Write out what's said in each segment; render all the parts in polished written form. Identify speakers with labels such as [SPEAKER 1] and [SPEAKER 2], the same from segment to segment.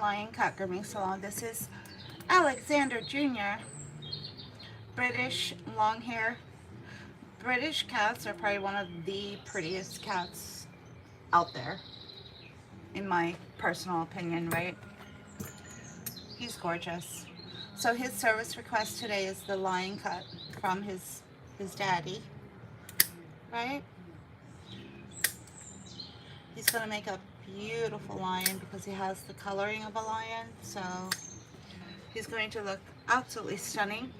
[SPEAKER 1] Lion Cat Grooming Salon. This is Alexander Jr. British long hair. British cats are probably one of the prettiest cats out there, in my personal opinion, right? He's gorgeous. So his service request today is the lion cut from his daddy, right? He's gonna make a beautiful lion because he has the coloring of a lion, so he's going to look absolutely stunning.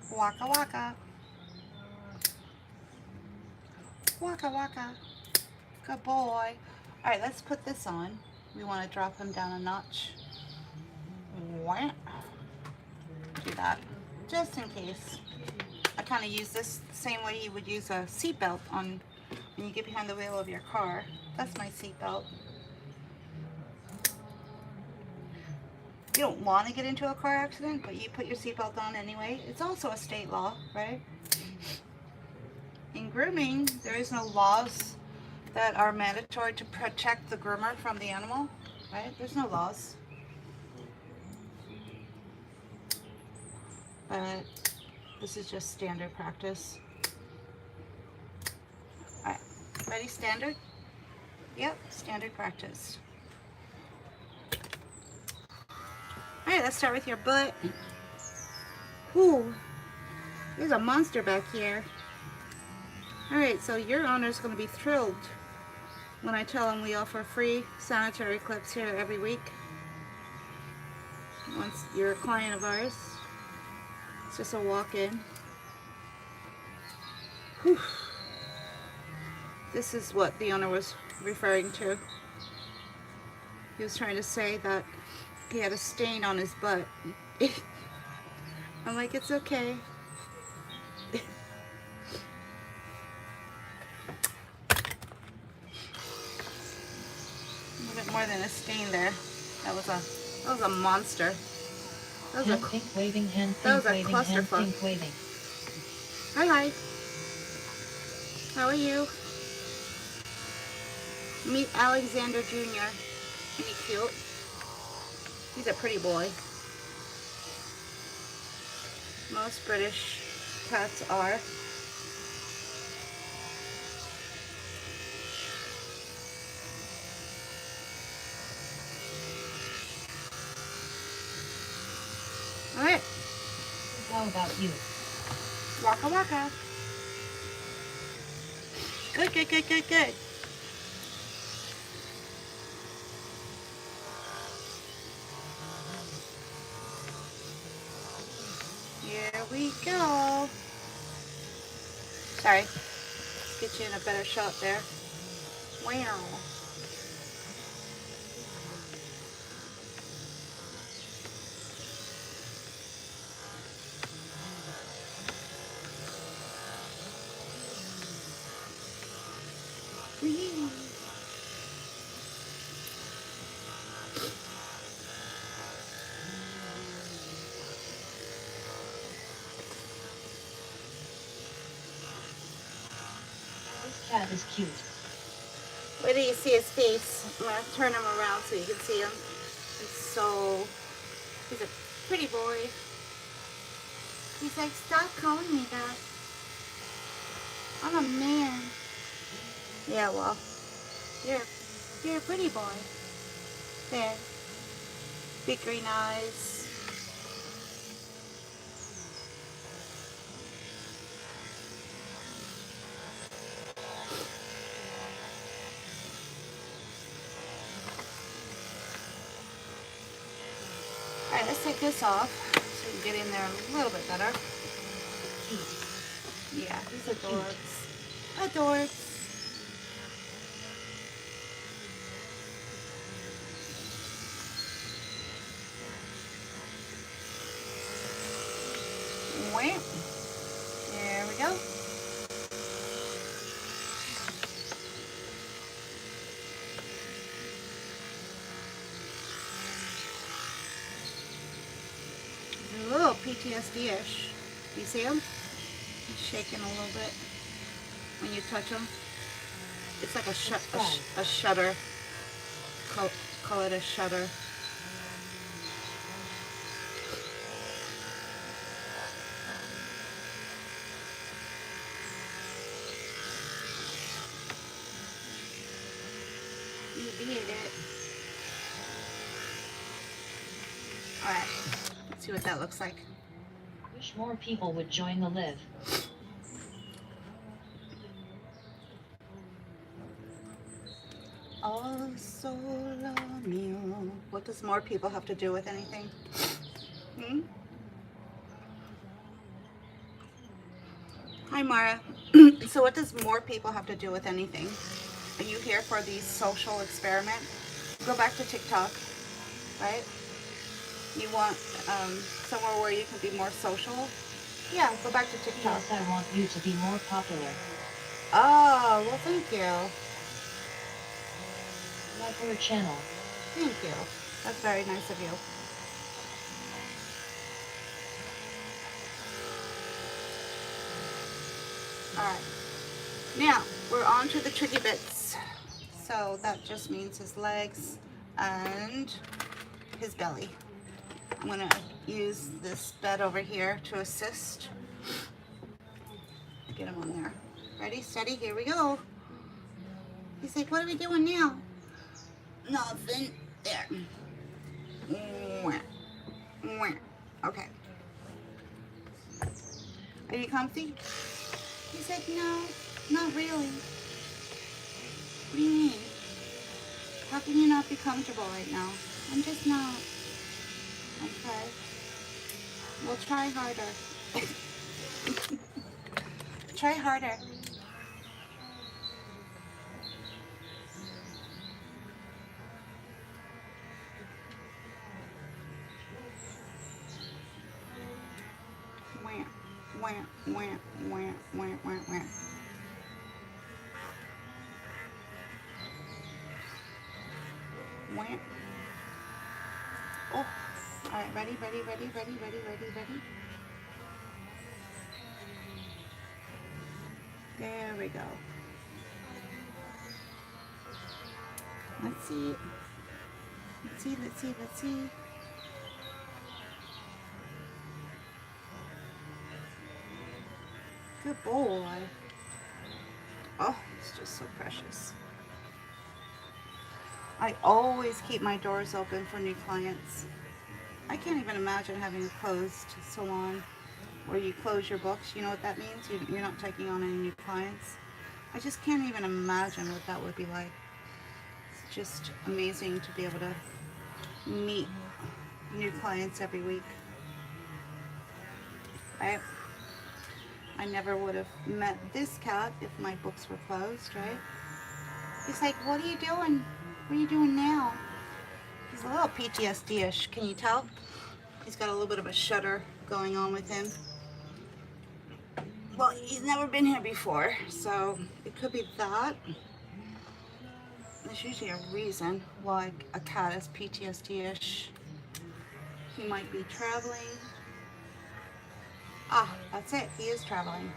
[SPEAKER 1] Waka waka. Waka waka. Good boy. Alright, let's put this on. We want to drop him down a notch. Do that. Just in case. I kind of use this the same way you would use a seatbelt on when you get behind the wheel of your car. That's my seatbelt. You don't want to get into a car accident, but you put your seatbelt on anyway. It's also a state law, right? In grooming, there is no laws that are mandatory to protect the groomer from the animal, right? There's no laws. But this is just standard practice. All right, ready? Standard? Yep, standard practice. All right, let's start with your butt. Ooh, there's a monster back here. All right, so your owner's going to be thrilled when I tell him we offer free sanitary clips here every week. Once you're a client of ours, it's just a walk-in. This is what the owner was referring to. He was trying to say that he had a stain on his butt. I'm like, it's okay. A little bit more than a stain there. That was a monster. That was a clusterfuck. Hi. How are you? Meet Alexander Jr. Ain't he cute? He's a pretty boy. Most British cats are. Alright.
[SPEAKER 2] How about you?
[SPEAKER 1] Waka waka. Good. Here we go. Sorry. Let's get you in a better shot there. Wow.
[SPEAKER 2] This cat is cute.
[SPEAKER 1] Where do you see his face? I'm going to turn him around so you can see him. He's a pretty boy. He's like, stop calling me that. I'm a man. Yeah, well, you're a pretty boy. There. Big green eyes. Alright, let's take this off so you can get in there a little bit better. Yeah, he's adorks. Wham. There we go. He's a little PTSD-ish. Do you see him? He's shaking a little bit when you touch him. It's like a shutter. Call it a shutter. You did it. Alright, let's see what that looks like.
[SPEAKER 2] Wish more people would join the live.
[SPEAKER 1] Oh, solo mio. What does more people have to do with anything? Hmm? Hi, Mara. So what does more people have to do with anything? Are you here for the social experiment? Go back to TikTok, right? You want somewhere where you can be more social? Yeah, go back to TikTok.
[SPEAKER 2] Yes, I want you to be more popular.
[SPEAKER 1] Oh, well, thank you.
[SPEAKER 2] Like her channel.
[SPEAKER 1] Thank you. That's very nice of you. Alright. Now, we're on to the tricky bits. So that just means his legs and his belly. I'm going to use this bed over here to assist. Get him on there. Ready, steady, here we go. He's like, what are we doing now? Nothing. There. Okay. Are you comfy? He said, no, not really. What do you mean? How can you not be comfortable right now? I'm just not. Okay. Well, try harder. Try harder. Wham, wham, wham, wham, wham, wham, wham. Wham. Oh, all right, ready, ready, ready, ready, ready, ready, ready. There we go. Let's see. Let's see, let's see, let's see. Good boy. Oh, it's just so precious. I always keep my doors open for new clients. I can't even imagine having a closed salon where you close your books. You know what that means? You're not taking on any new clients. I just can't even imagine what that would be like. It's just amazing to be able to meet new clients every week. Right? I never would have met this cat if my books were closed, right? He's like, what are you doing? What are you doing now? He's a little PTSD-ish, can you tell? He's got a little bit of a shudder going on with him. Well, he's never been here before, so it could be that. There's usually a reason why a cat is PTSD-ish. He might be traveling. Ah, that's it. He is traveling.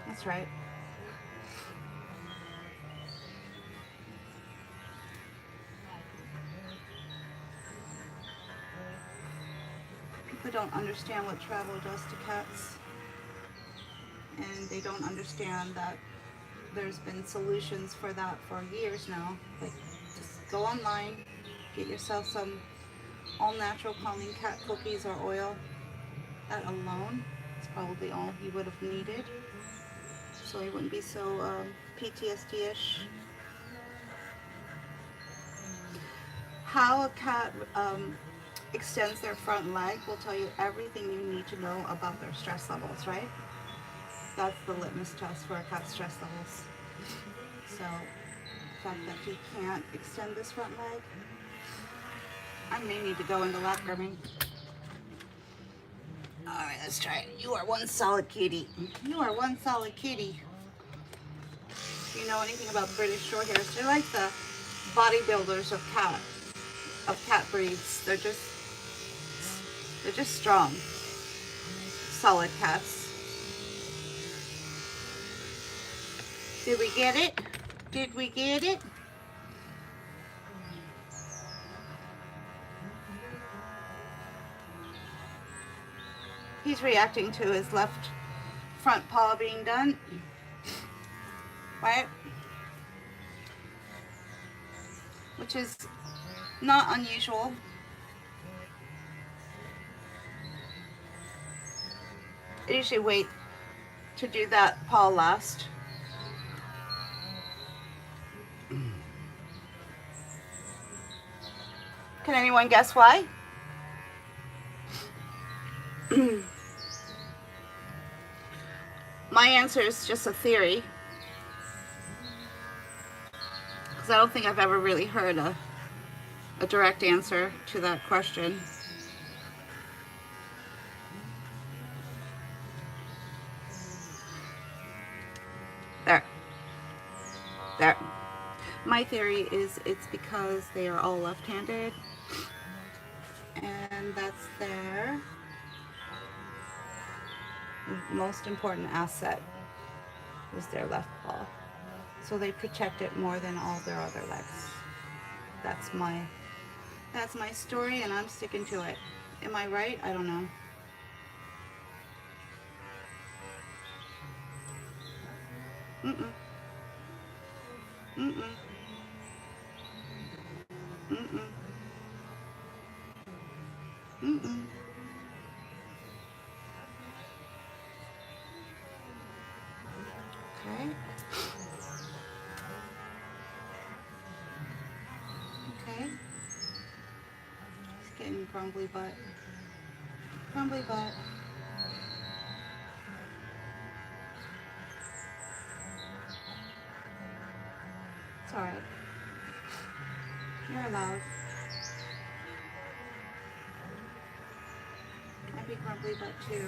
[SPEAKER 1] That's right. People don't understand what travel does to cats. And they don't understand that there's been solutions for that for years now. Like, just go online, get yourself some all-natural calming cat cookies or oil. That alone is probably all he would have needed, so he wouldn't be so PTSD-ish. How a cat extends their front leg will tell you everything you need to know about their stress levels, right? That's the litmus test for a cat's stress levels. So, the fact that he can't extend this front leg, I may need to go into lap grooming. Alright, let's try it. You are one solid kitty. You are one solid kitty. If you know anything about British Shorthairs, they're like the bodybuilders of cat breeds. They're just strong, solid cats. Did we get it? Did we get it? He's reacting to his left front paw being done. Right? Which is not unusual. I usually wait to do that paw last. Can anyone guess why? My answer is just a theory, because I don't think I've ever really heard a direct answer to that question. There. There. My theory is it's because they are all left-handed, and that's their most important asset, is their left paw. So they protect it more than all their other legs. That's my story, and I'm sticking to it. Am I right? I don't know. Mm-mm. Mm-mm. Mm-mm. Mm-mm. Okay. Okay. It's getting grumbly butt. Grumbly butt. It's alright. You're allowed. I'd be grumbly butt too.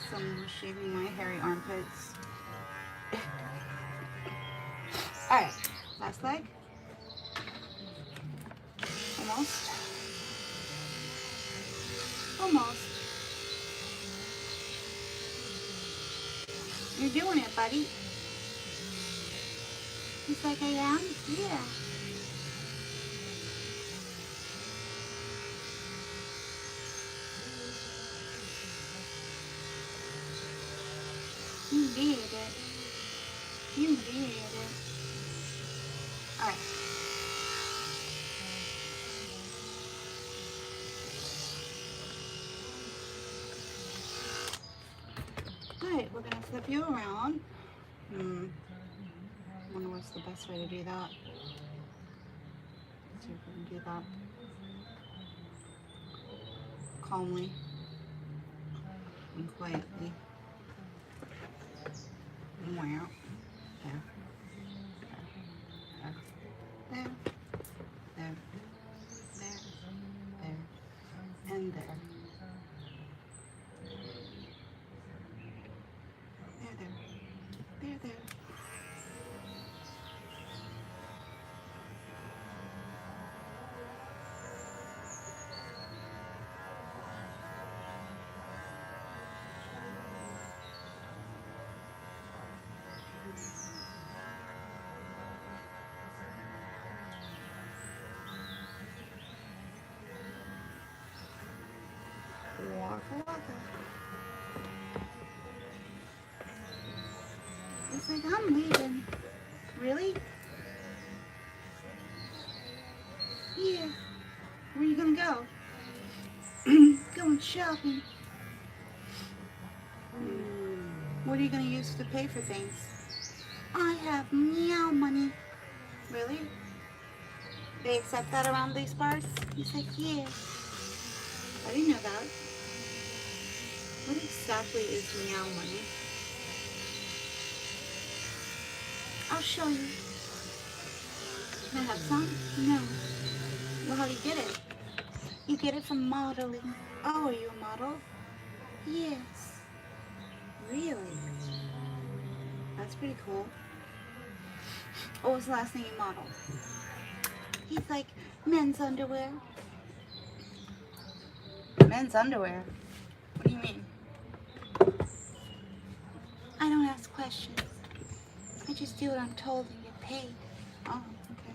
[SPEAKER 1] Someone was shaving my hairy armpits. Alright. Last leg. Almost. Almost. You're doing it, buddy. He's like, I am? Yeah. You did it. You did it. Alright. Alright, we're gonna flip you around. Wonder what's the best way to do that. Let's see if we can do that calmly and quietly. Wow. There. There. There. There. There. And there. There. Waka. It's like, I'm leaving. Really? Yeah. Where are you gonna go? Going shopping. What are you gonna use to pay for things? I have meow money. Really? They accept that around these parts? He's like, yeah. I didn't know that. What exactly is meow money? I'll show you. Can I have some? No. Well, how do you get it? You get it from modeling. Oh, are you a model? Yes. Really? That's pretty cool. What was the last thing you modeled? He's like, men's underwear. Men's underwear? What do you mean? I don't ask questions. I just do what I'm told and get paid. Oh, okay.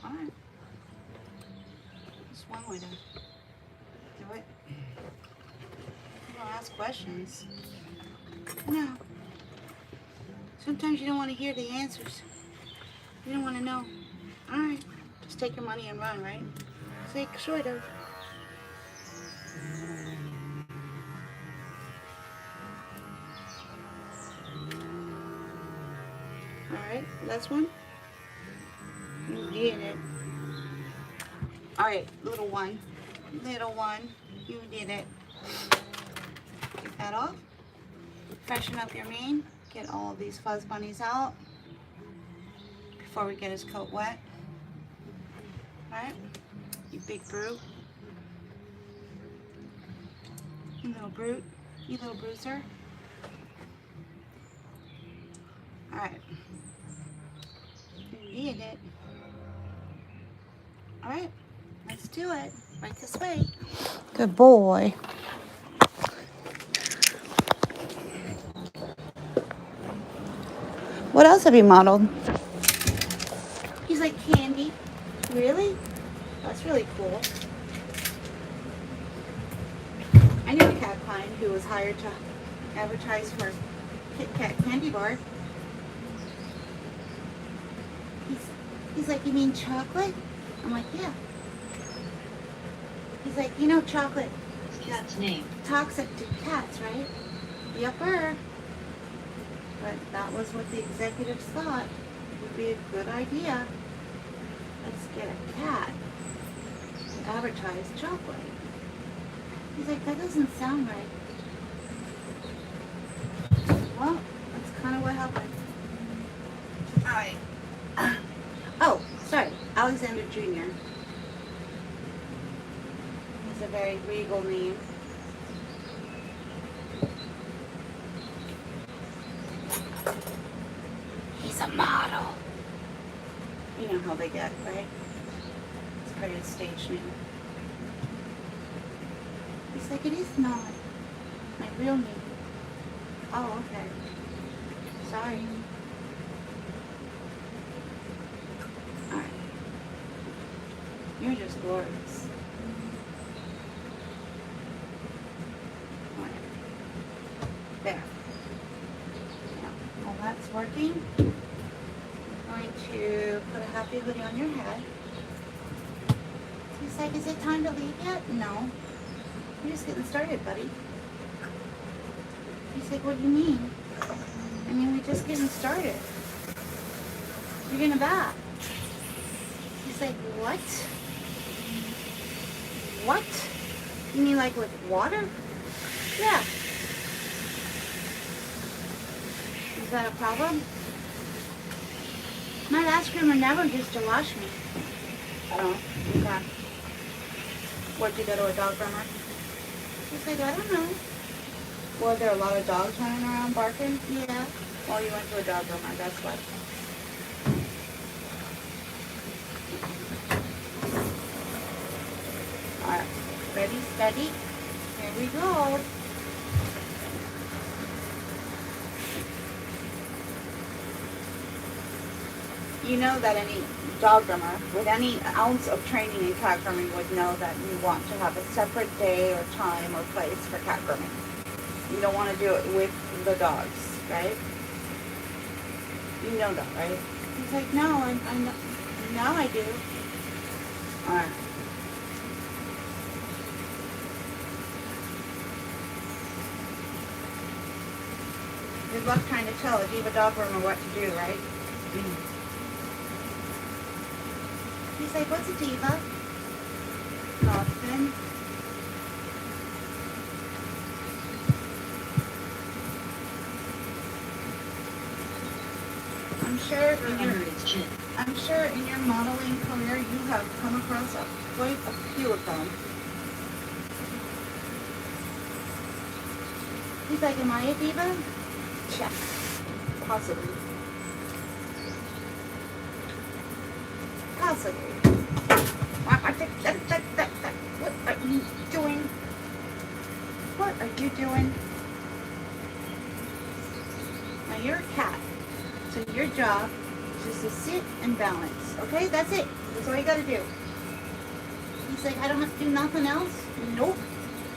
[SPEAKER 1] Alright. That's one way to do it. You don't ask questions. I know. Sometimes you don't want to hear the answers. You don't want to know. Alright. Just take your money and run, right? It's like, sort of. Alright, last one. You did it. Alright, little one. Little one. You did it. Get that off. Freshen up your mane. Get all of these fuzz bunnies out before we get his coat wet. Alright? You big brute. You little brute. You little bruiser. Alright. You did it. Alright. Let's do it. Right this way. Good boy. What else have you modeled? He's like candy. Really? That's really cool. I knew a cat client who was hired to advertise for Kit Kat candy bar. He's like, you mean chocolate? I'm like, yeah. He's like, you know chocolate.
[SPEAKER 2] Cat's name.
[SPEAKER 1] Toxic to cats, right? Yupper. But that was what the executives thought would be a good idea. Let's get a cat to advertise chocolate. He's like, that doesn't sound right. Well, that's kind of what happened. Alright. Oh, sorry. Alexander Jr. It's a very regal name. He's a model. You know how they get, right? It's part of the stage name. He's like, it is not my real name. Oh, okay. Sorry. Alright. You're just glorious. Alright. There. While that's working, I'm going to put a happy hoodie on your head. He's like, is it time to leave yet? No. We're just getting started, buddy. He's like, what do you mean? I mean, we're just getting started. You're gonna bath. He's like, what? What? You mean like with water? Yeah. Is that a problem? My last groomer never used to wash me. Oh, okay. Where'd you go to a dog groomer? He's like, I don't know. Were there a lot of dogs running around barking? Yeah. Well, you went to a dog groomer, that's what. Alright. Ready, steady. Here we go. You know that any dog groomer with any ounce of training in cat grooming would know that you want to have a separate day or time or place for cat grooming. You don't want to do it with the dogs, right? You know that, right? He's like, no, I know. Now I do. Alright. Good luck trying to tell a diva dog groomer what to do, right? He's like, what's a diva? Nothing. I'm sure in your modeling career you have come across quite a few of them. He's like, am I a diva? Check. Possibly. Possibly. What are you doing? What are you doing? Now you're a cat, so your job is just to sit and balance. Okay, that's it. That's all you gotta do. He's like, I don't have to do nothing else. Nope.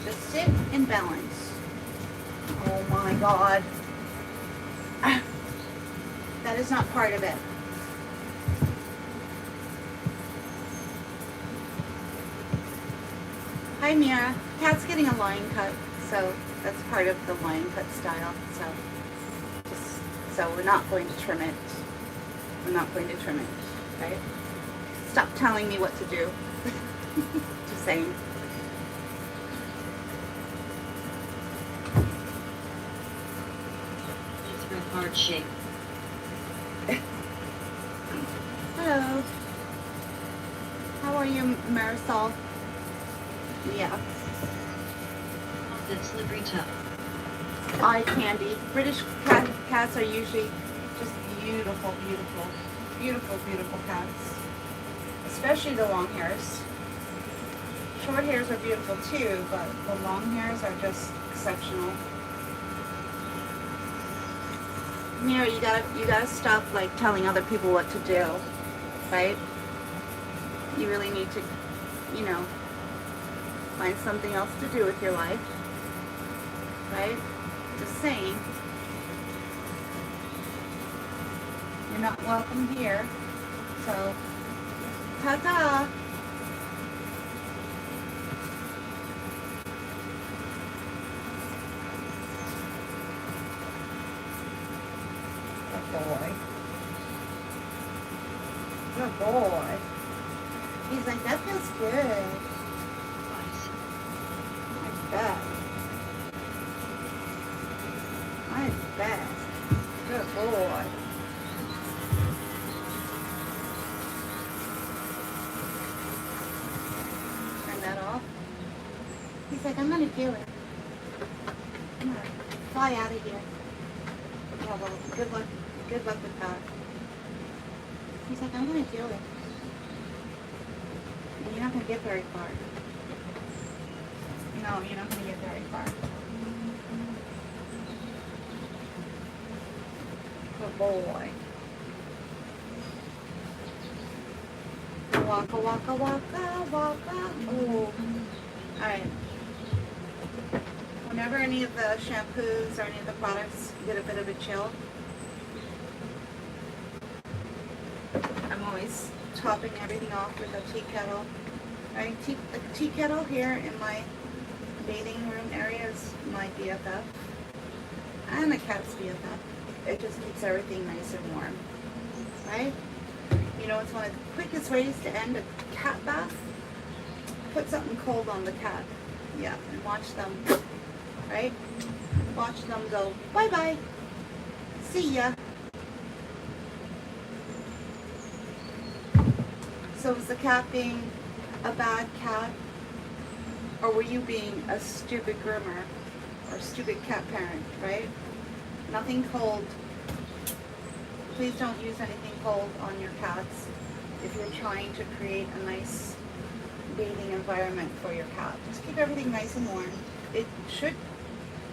[SPEAKER 1] Just sit and balance. Oh my God. That is not part of it. Hi Mira. Cat's getting a line cut, so that's part of the line cut style. So we're not going to trim it. We're not going to trim it, right? Stop telling me what to do. Just saying.
[SPEAKER 2] It's a hard shape.
[SPEAKER 1] Hello. How are you, Marisol? Yeah.
[SPEAKER 2] That slippery tough.
[SPEAKER 1] Eye candy. British cats are usually just beautiful, beautiful, beautiful, beautiful cats. Especially the long hairs. Short hairs are beautiful too, but the long hairs are just exceptional. Mira, you gotta stop like telling other people what to do, right? You really need to, you know, find something else to do with your life, right? Just saying. You're not welcome here, so ta-ta. Good boy. Good boy. He's like, that feels good. I bet. I bet. Good boy. Turn that off. He's like, I'm gonna do it. I'm gonna fly out of here. Yeah, well, good luck. Good luck with that. He's like, I'm gonna do it. And you're not gonna get very far. No, you're not gonna get very far. Good boy. Waka waka waka waka. Ooh. Alright. Whenever any of the shampoos or any of the products get a bit of a chill, I'm always topping everything off with a tea kettle. Right? The tea kettle here in my bathing room area is my BFF. And the cat's BFF. It just keeps everything nice and warm. Right? You know, it's one of the quickest ways to end a cat bath. Put something cold on the cat. Yeah, and watch them. Right? Watch them go, bye-bye. See ya. So was the cat being a bad cat? Or were you being a stupid groomer? Or stupid cat parent, right? Nothing cold. Please don't use anything cold on your cats if you're trying to create a nice bathing environment for your cat. Just keep everything nice and warm. It should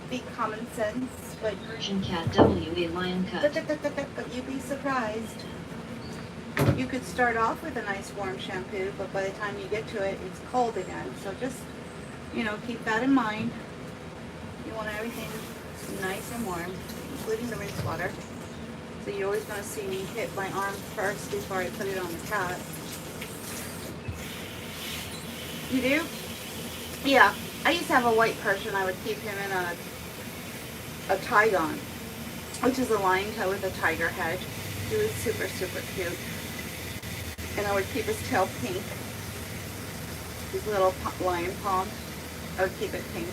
[SPEAKER 1] be common sense, but
[SPEAKER 2] Persian cat WA lion cut.
[SPEAKER 1] but you'd be surprised. You could start off with a nice warm shampoo, but by the time you get to it, it's cold again. So just, you know, keep that in mind. You want everything nice and warm, including the rinse water. So you're always going to see me hit my arm first before I put it on the cat. You do? Yeah. I used to have a white Persian. I would keep him in a Tygon, which is a lion cat with a tiger head. He was super, super cute. And I would keep his tail pink. His little lion palm. I would keep it pink.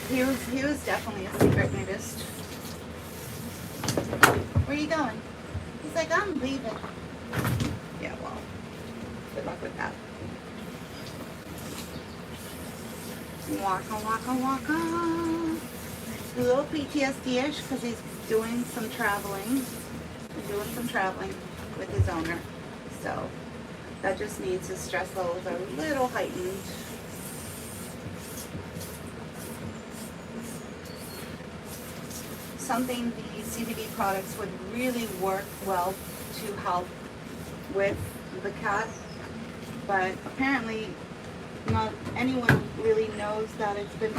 [SPEAKER 1] He was definitely a secret nudist. Where are you going? He's like, I'm leaving. Yeah, well, good luck with that. Waka waka waka. A little PTSD-ish because he's doing some traveling. With his owner. So that just means his stress levels are a little heightened. something the CBD products would really work well to help with the cat, but apparently not anyone really knows that it's been,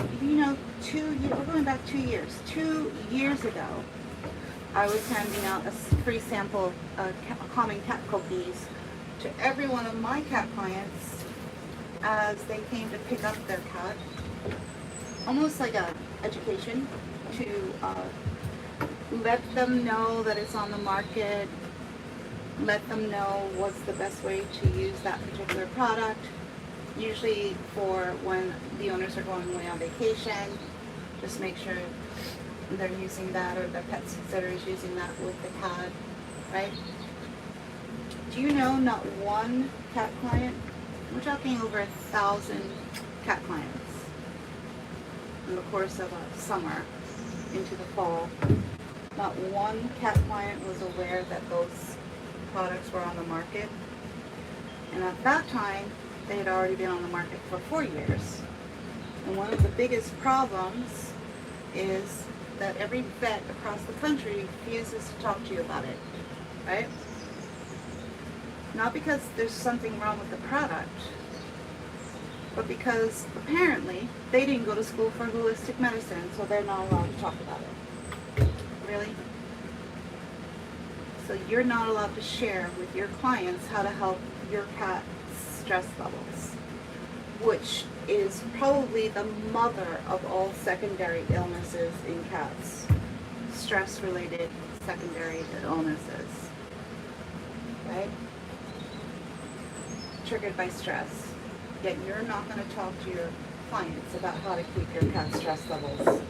[SPEAKER 1] 2 years, we're going back 2 years. 2 years ago, I was handing out a free sample of calming cat cookies to every one of my cat clients as they came to pick up their cat. Almost like a education to let them know that it's on the market, let them know what's the best way to use that particular product. Usually for when the owners are going away on vacation, just make sure they're using that, or the pet sitter is using that with the cat, right? Do you know not one cat client, we're talking over 1,000 cat clients in the course of a summer into the fall, not one cat client was aware that those products were on the market. And at that time, they had already been on the market for 4 years. And one of the biggest problems is that every vet across the country refuses to talk to you about it, right? Not because there's something wrong with the product, but because apparently they didn't go to school for holistic medicine, so they're not allowed to talk about it. Really? So you're not allowed to share with your clients how to help your cat's stress levels, which is probably the mother of all secondary illnesses in cats. Stress-related secondary illnesses, right? Triggered by stress. Yet you're not going to talk to your clients about how to keep your cat's stress levels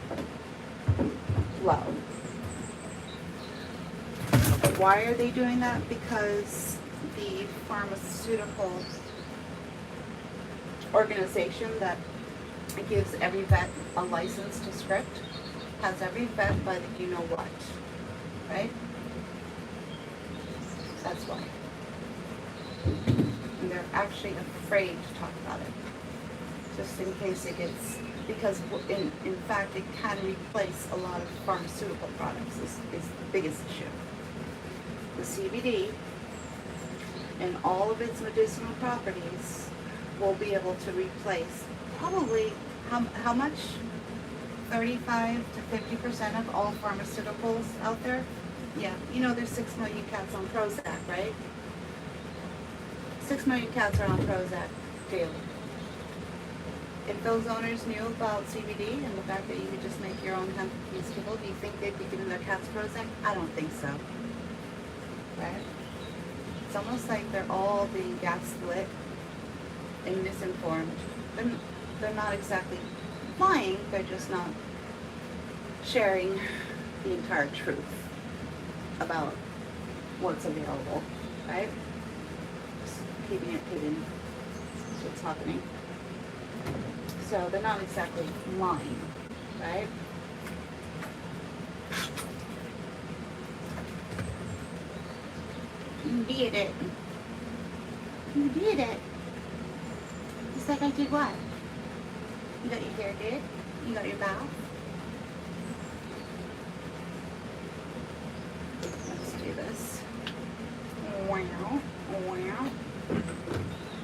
[SPEAKER 1] low. Why are they doing that? Because the pharmaceutical organization that gives every vet a license to script has every vet by the you-know-what, right? That's why. And they're actually afraid to talk about it, just in case it gets, because in fact it can replace a lot of pharmaceutical products is the biggest issue. The CBD and all of its medicinal properties will be able to replace probably how much? 35 to 50% of all pharmaceuticals out there. Yeah, there's 6 million cats on Prozac, right? 6 million cats are on Prozac daily. If those owners knew about CBD and the fact that you could just make your own hemp infused kibble, do you think they'd be giving their cats Prozac? I don't think so. Right? It's almost like they're all being gaslit and misinformed. They're not exactly lying, they're just not sharing the entire truth about what's available, right? Just keeping it hidden. That's what's happening. So they're not exactly lying, right? You did it. You did it. It's like I did what? You got your hair did? You got your bath? Let's do this. Wow. Wow. Wow.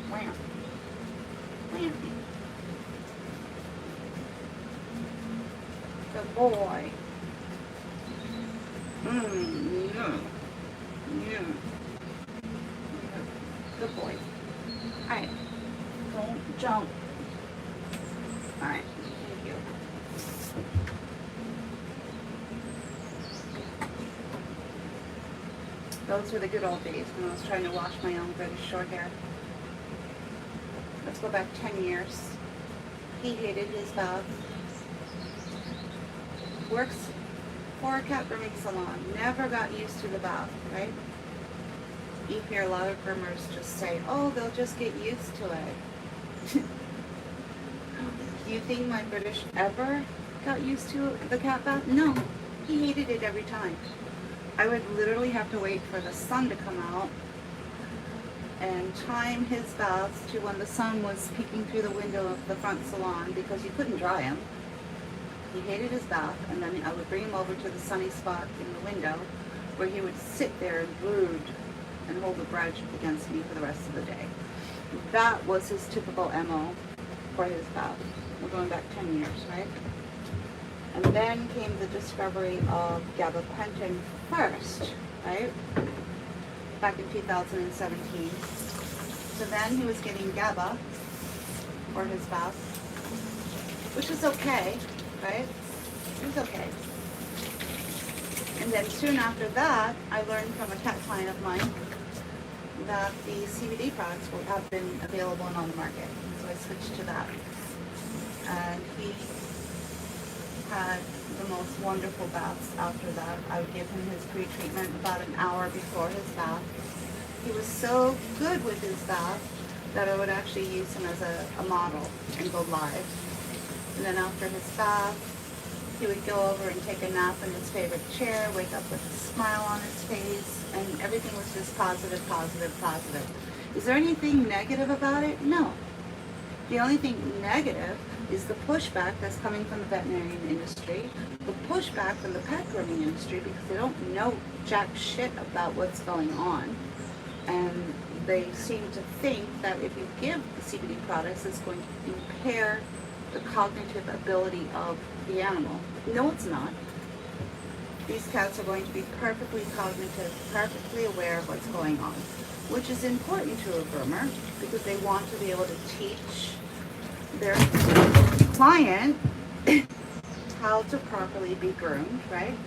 [SPEAKER 1] Wow. Good boy. Yeah. Yeah. Good boy. Alright. Don't jump. Alright. Thank you. Those were the good old days when I was trying to wash my own British short hair. Let's go back 10 years. He hated his bath. Works for a cat grooming salon. Never got used to the bath, right? You hear a lot of groomers just say, oh, they'll just get used to it. Do you think my British ever got used to the cat bath? No. He hated it every time. I would literally have to wait for the sun to come out and time his baths to when the sun was peeking through the window of the front salon because you couldn't dry him. He hated his bath, and then I would bring him over to the sunny spot in the window where he would sit there and brood and hold a grudge against me for the rest of the day. That was his typical MO for his bath. We're going back 10 years, right? And then came the discovery of gabapentin first, right? Back in 2017. So then he was getting GABA for his bath, which is okay, right? It was okay. And then soon after that, I learned from a cat client of mine that the CBD products will have been available and on the market. So I switched to that. And he had the most wonderful baths after that. I would give him his pre-treatment about an hour before his bath. He was so good with his bath that I would actually use him as a model and go live. And then after his bath, he would go over and take a nap in his favorite chair, wake up with a smile on his face, and everything was just positive, positive, positive. Is there anything negative about it? No. The only thing negative is the pushback that's coming from the veterinarian industry, the pushback from the pet grooming industry, because they don't know jack shit about what's going on. And they seem to think that if you give the CBD products, it's going to impair the cognitive ability of the animal. No, it's not. These cats are going to be perfectly cognitive, perfectly aware of what's going on, which is important to a groomer because they want to be able to teach their client how to properly be groomed, right?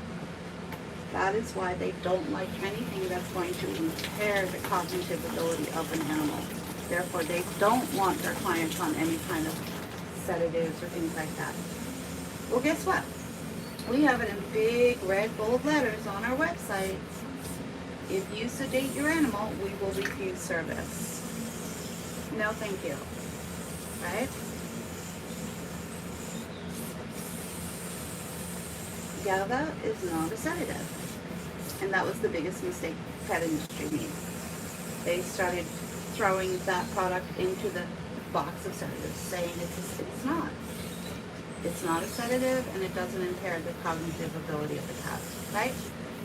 [SPEAKER 1] That is why they don't like anything that's going to impair the cognitive ability of an animal. Therefore, they don't want their clients on any kind of sedatives or things like that. Well, guess what? We have it in big red bold letters on our website. If you sedate your animal, we will refuse service. No, thank you. Right? GABA is not a sedative. And that was the biggest mistake pet industry made. They started throwing that product into the box of sedatives, saying it's not. It's not a sedative, and it doesn't impair the cognitive ability of the cat, right?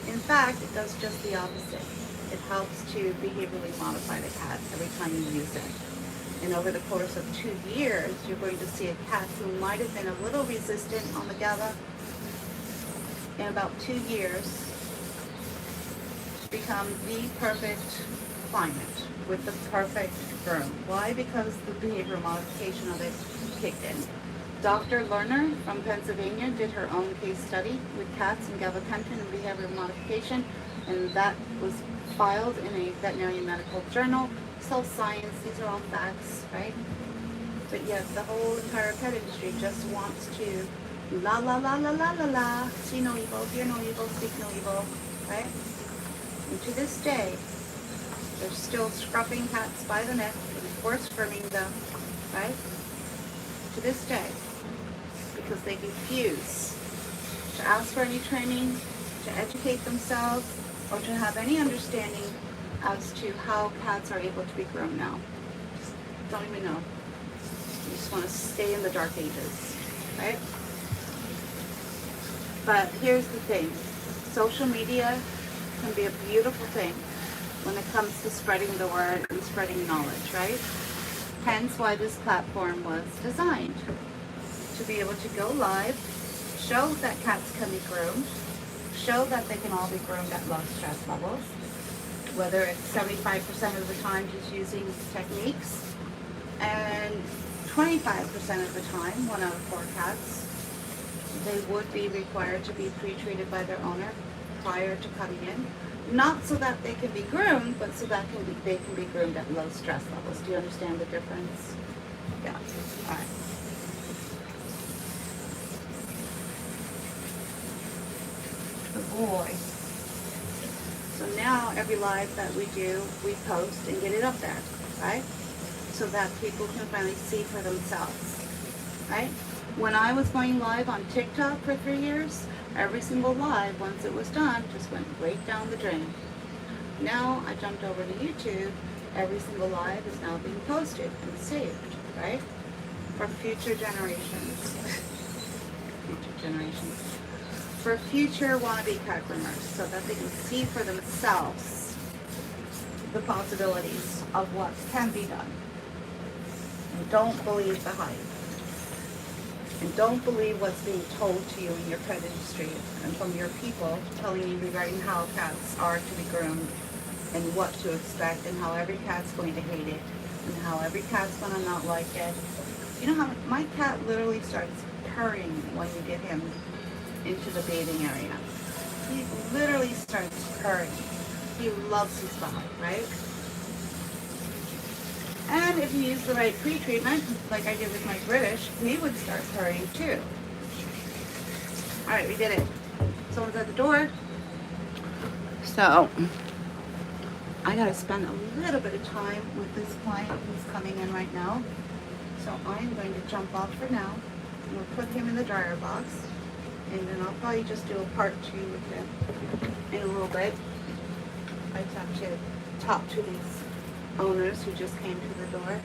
[SPEAKER 1] In fact, it does just the opposite. It helps to behaviorally modify the cat every time you use it. And over the course of 2 years, you're going to see a cat who might have been a little resistant on the GABA in about 2 years become the perfect client with the perfect groom. Why? Because the behavioral modification of it kicked in. Dr. Lerner from Pennsylvania did her own case study with cats and gabapentin and behavioral modification, and that was filed in a veterinary medical journal. So science, these are all facts, right? But yet the whole entire pet industry just wants to la la la la la la la, see no evil, hear no evil, speak no evil, right? And to this day, they're still scruffing cats by the neck and force grooming them, right? To this day, because they refuse to ask for any training, to educate themselves, or to have any understanding as to how cats are able to be groomed now. Don't even know. You just want to stay in the dark ages, right? But here's the thing. Social media can be a beautiful thing when it comes to spreading the word and spreading knowledge, right? Hence why this platform was designed, to be able to go live, show that cats can be groomed, show that they can all be groomed at low stress levels, whether it's 75% of the time just using techniques, and 25% of the time, 1 out of 4 cats, they would be required to be pre-treated by their owner prior to coming in. Not so that they can be groomed, but so that they can be groomed at low stress levels. Do you understand the difference? Yeah. All right. Good boy. So now every live that we do, we post and get it up there, right? So that people can finally see for themselves, right? When I was going live on TikTok for 3 years, every single live, once it was done, just went right down the drain. Now I jumped over to YouTube. Every single live is now being posted and saved, right? For future generations. future generations, for future wannabe cat groomers, so that they can see for themselves the possibilities of what can be done. And don't believe the hype. And don't believe what's being told to you in your pet industry and from your people telling you regarding how cats are to be groomed and what to expect and how every cat's going to hate it and how every cat's going to not like it. You know how my cat literally starts purring when you get him into the bathing area. He literally starts purring. He loves his bath, right? And if you use the right pre-treatment, like I did with my British, he would start purring too. Alright, we did it. Someone's at the door. So, I gotta spend a little bit of time with this client who's coming in right now. So I'm going to jump off for now. We'll put him in the dryer box. And then I'll probably just do a part 2 with him in a little bit. I just have to talk to these owners who just came to the door.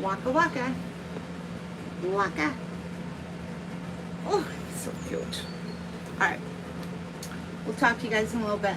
[SPEAKER 1] Waka waka. Waka. Oh, he's so cute. Alright. We'll talk to you guys in a little bit.